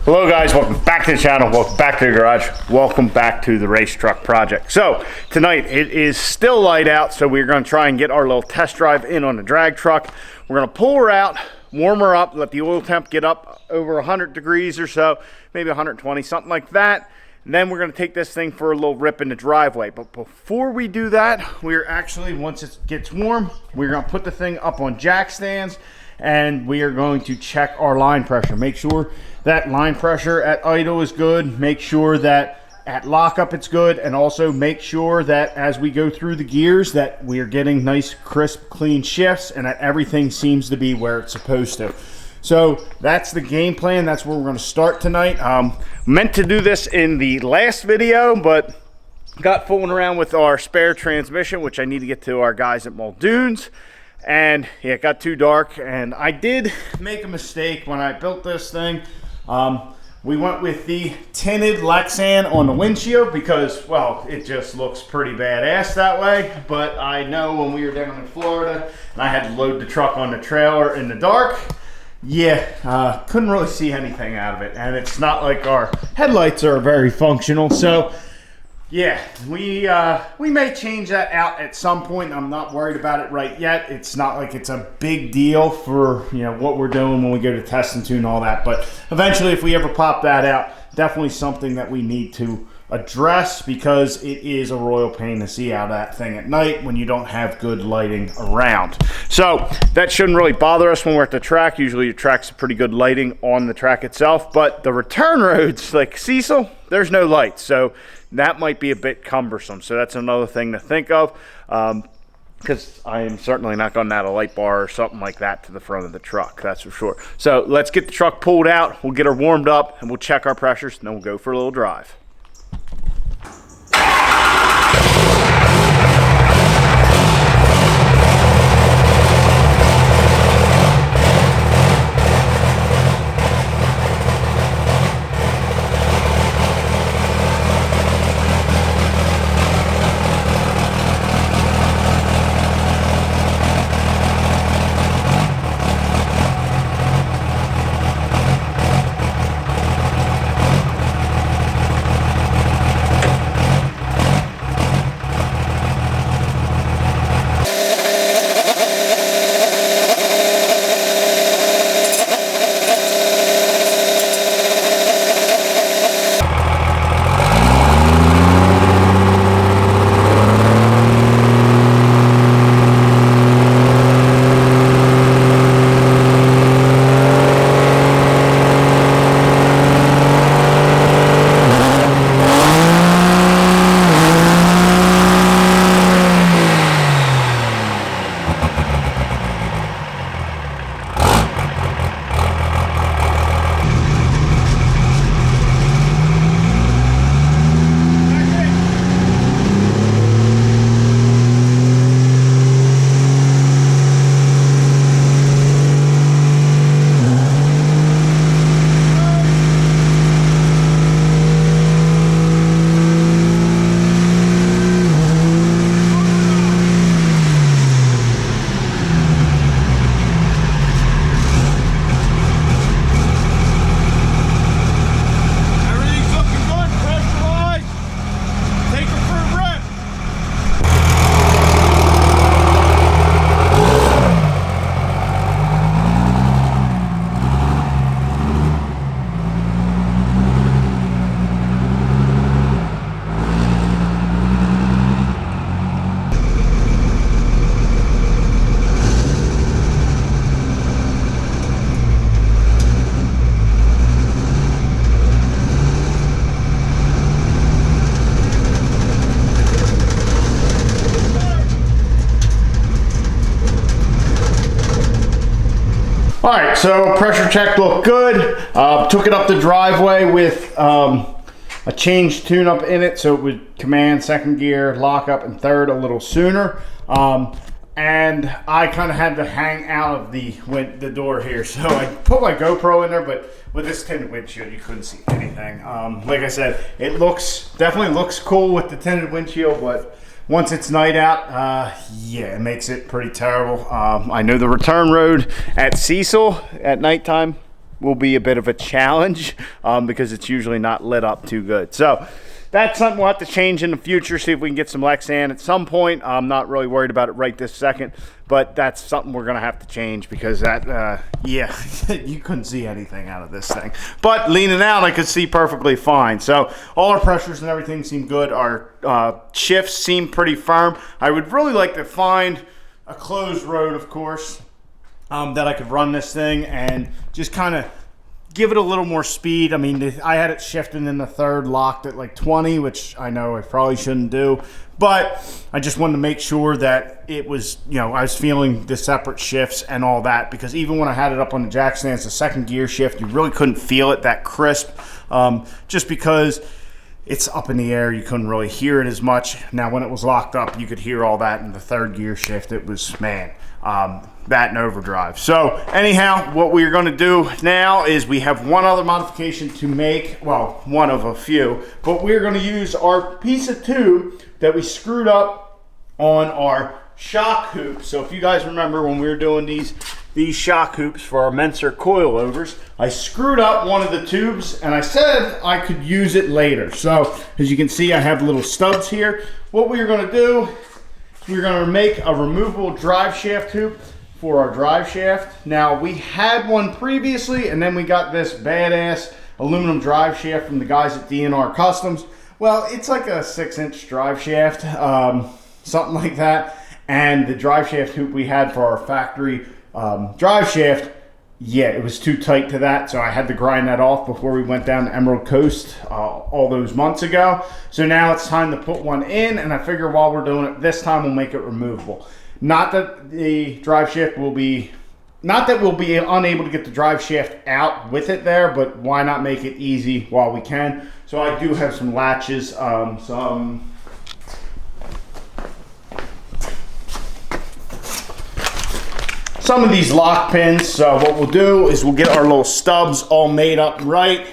Hello guys, welcome back to the channel, welcome back to the garage, welcome back to the race truck project. So tonight it is still light out, so we're going to try and get our little test drive in on the drag truck. We're going to pull her out, warm her up, let the oil temp get up over 100 degrees or so, maybe 120, something like that. And then we're going to take this thing for a little rip in the driveway. But before we do that, we're actually, once it gets warm, we're going to put the thing up on jack stands and we are going to check our line pressure. Make sure that line pressure at idle is good. Make sure that at lockup it's good, and also make sure that as we go through the gears that we are getting nice, crisp, clean shifts and that everything seems to be where it's supposed to. So that's the game plan. That's where we're going to start tonight. Meant to do this in the last video, but got fooling around with our spare transmission, which I need to get to our guys at Muldoon's. And yeah, it got too dark, and I did make a mistake when I built this thing. We went with the tinted Lexan on the windshield because, well, it just looks pretty badass that way. But I know when we were down in Florida and I had to load the truck on the trailer in the dark, yeah, couldn't really see anything out of it. And it's not like our headlights are very functional. So yeah, we may change that out at some point. I'm not worried about it right yet. It's not like it's a big deal for, you know, what we're doing when we go to test and tune and all that. But eventually, if we ever pop that out, definitely something that we need to address, because it is a royal pain to see out of that thing at night when you don't have good lighting around. So that shouldn't really bother us when we're at the track. Usually your track's pretty good lighting on the track itself, but the return roads like Cecil, there's no lights, so that might be a bit cumbersome. So that's another thing to think of, because I am certainly not going to add a light bar or something like that to the front of the truck, that's for sure. So let's get the truck pulled out, we'll get her warmed up, and we'll check our pressures, and then we'll go for a little drive. All right, so pressure check looked good. Took it up the driveway with a changed tune-up in it, so it would command second gear, lock up, and third a little sooner. And I kind of had to hang out of the door here, so I put my GoPro in there, but with this tinted windshield, you couldn't see anything. Like I said, it definitely looks cool with the tinted windshield, but once it's night out, yeah, it makes it pretty terrible. I know the return road at Cecil at nighttime, will be a bit of a challenge because it's usually not lit up too good. So that's something we'll have to change in the future, see if we can get some Lexan at some point. I'm not really worried about it right this second, but that's something we're going to have to change because that, yeah, you couldn't see anything out of this thing. But leaning out, I could see perfectly fine. So all our pressures and everything seem good. Our shifts seem pretty firm. I would really like to find a closed road, of course, that I could run this thing and just kind of give it a little more speed. I mean, I had it shifting in the third, locked at like 20, which I know I probably shouldn't do, but I just wanted to make sure that it was, you know, I was feeling the separate shifts and all that, because even when I had it up on the jack stands, the second gear shift, you really couldn't feel it that crisp, just because it's up in the air. You couldn't really hear it as much. Now, when it was locked up, you could hear all that in the third gear shift. It was, man, that and overdrive. So anyhow, what we're going to do now is we have one other modification to make. Well, one of a few, but we're going to use our piece of tube that we screwed up on our shock hoop. So if you guys remember when we were doing these shock hoops for our Menser coilovers, I screwed up one of the tubes and I said I could use it later. So as you can see, I have little stubs here. What we're going to do, we're going to make a removable drive shaft hoop for our drive shaft. Now, we had one previously, and then we got this badass aluminum drive shaft from the guys at DNR Customs. Well, it's like a 6-inch drive shaft, something like that. And the drive shaft hoop we had for our factory drive shaft, yeah, it was too tight to that, so I had to grind that off before we went down to Emerald Coast all those months ago. So now it's time to put one in, and I figure while we're doing it this time, we'll make it removable. Not that the drive shaft will be, not that we'll be unable to get the drive shaft out with it there, but why not make it easy while we can? So I do have some latches, some of these lock pins. So what we'll do is we'll get our little stubs all made up right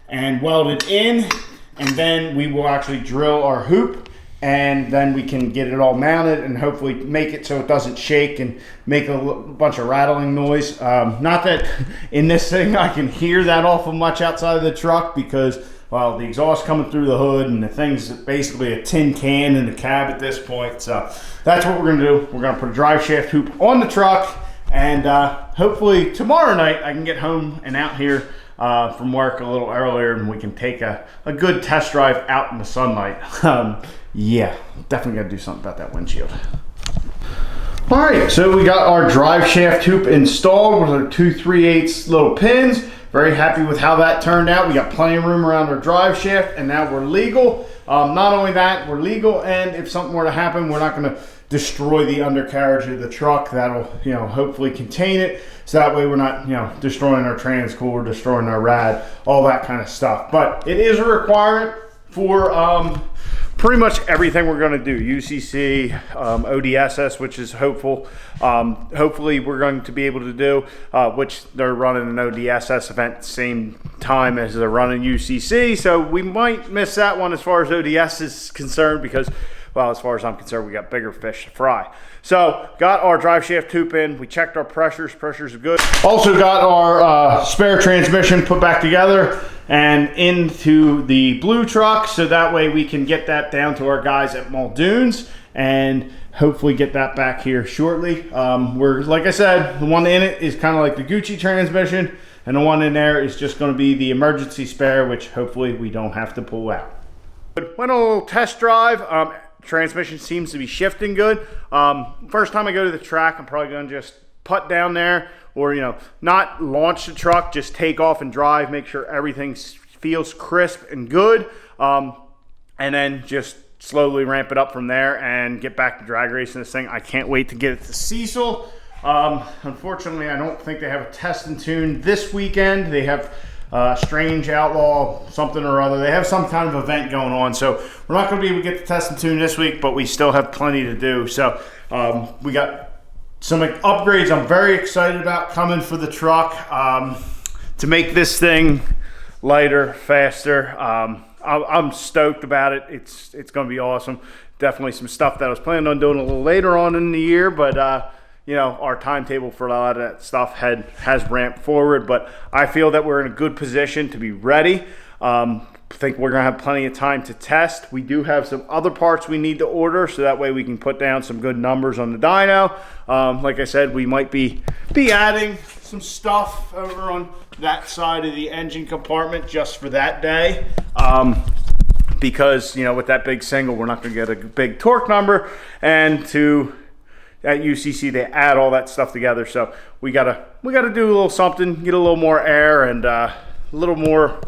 and welded in, and then we will actually drill our hoop, and then we can get it all mounted and hopefully make it so it doesn't shake and make a bunch of rattling noise. Not that in this thing I can hear that awful much outside of the truck because, well, the exhaust coming through the hood and the thing's basically a tin can in the cab at this point. So that's what we're gonna do. We're gonna put a drive shaft hoop on the truck, and hopefully tomorrow night I can get home and out here from work a little earlier, and we can take a good test drive out in the sunlight. Yeah, definitely gotta do something about that windshield. All right, so we got our drive shaft hoop installed with our 2 3/8 little pins. Very happy with how that turned out. We got plenty of room around our drive shaft, and now we're legal. Not only that, we're legal, and if something were to happen, we're not gonna destroy the undercarriage of the truck. That'll, you know, hopefully contain it, so that way we're not, you know, destroying our transcooler, destroying our rad, all that kind of stuff. But it is a requirement for pretty much everything we're going to do. UCC, ODSS, which is hopeful. Hopefully we're going to be able to do, which they're running an ODSS event same time as they're running UCC. So we might miss that one as far as ODS is concerned because, well, as far as I'm concerned, we got bigger fish to fry. So got our drive shaft hoop in. We checked our pressures. Pressures are good. Also got our spare transmission put back together and into the blue truck, so that way we can get that down to our guys at Muldoon's and hopefully get that back here shortly. We're, like I said, the one in it is kind of like the Gucci transmission, and the one in there is just going to be the emergency spare, which hopefully we don't have to pull out. But went on a little test drive. Transmission seems to be shifting good. First time I go to the track, I'm probably going to just putt down there, or, you know, not launch the truck, just take off and drive, make sure everything feels crisp and good, and then just slowly ramp it up from there and get back to drag racing this thing. I can't wait to get it to Cecil. Unfortunately, I don't think they have a test and tune this weekend. They have Strange Outlaw something or other. They have some kind of event going on, so we're not going to be able to get the test and tune this week, but we still have plenty to do. So we got some upgrades I'm very excited about coming for the truck to make this thing lighter, faster. I'm stoked about it. It's going to be awesome. Definitely some stuff that I was planning on doing a little later on in the year, but you know, our timetable for a lot of that stuff has ramped forward, but I feel that we're in a good position to be ready. I think we're going to have plenty of time to test. We do have some other parts we need to order, so that way we can put down some good numbers on the dyno. Like I said, we might be adding some stuff over on that side of the engine compartment just for that day. Because, you know, with that big single, we're not going to get a big torque number, and at UCC they add all that stuff together, so we gotta do a little something, get a little more air and a little more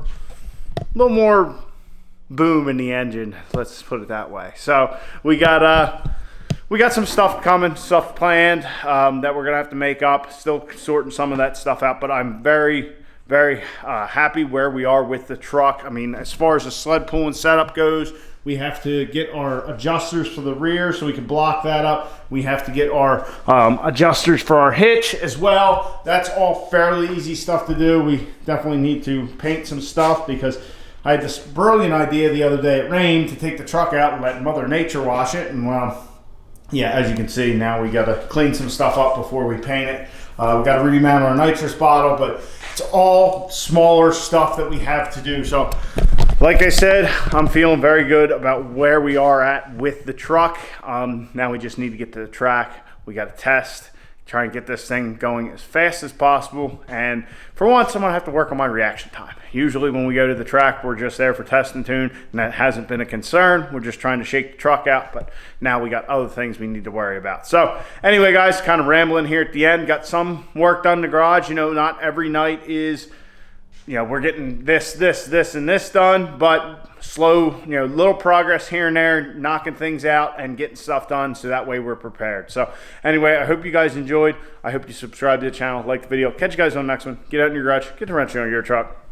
boom in the engine, let's put it that way. So we got some stuff coming, stuff planned that we're gonna have to make up, still sorting some of that stuff out, but I'm very happy where we are with the truck. I mean, as far as the sled pulling setup goes, we have to get our adjusters for the rear so we can block that up. We have to get our adjusters for our hitch as well. That's all fairly easy stuff to do. We definitely need to paint some stuff because I had this brilliant idea the other day. It rained, to take the truck out and let Mother Nature wash it. And yeah, as you can see, now we got to clean some stuff up before we paint it. We got to remount our nitrous bottle, but it's all smaller stuff that we have to do. So like I said, I'm feeling very good about where we are at with the truck. Now we just need to get to the track. We got to test, try and get this thing going as fast as possible. And for once, I'm gonna have to work on my reaction time. Usually when we go to the track, we're just there for test and tune, and that hasn't been a concern. We're just trying to shake the truck out, but now we got other things we need to worry about. So anyway, guys, kind of rambling here at the end. Got some work done in the garage. You know, not every night is, you know, we're getting this, and this done, but slow, you know, little progress here and there, knocking things out and getting stuff done, so that way we're prepared. So anyway, I hope you guys enjoyed. I hope you subscribe to the channel, like the video. Catch you guys on the next one. Get out in your garage, get the wrench on your truck.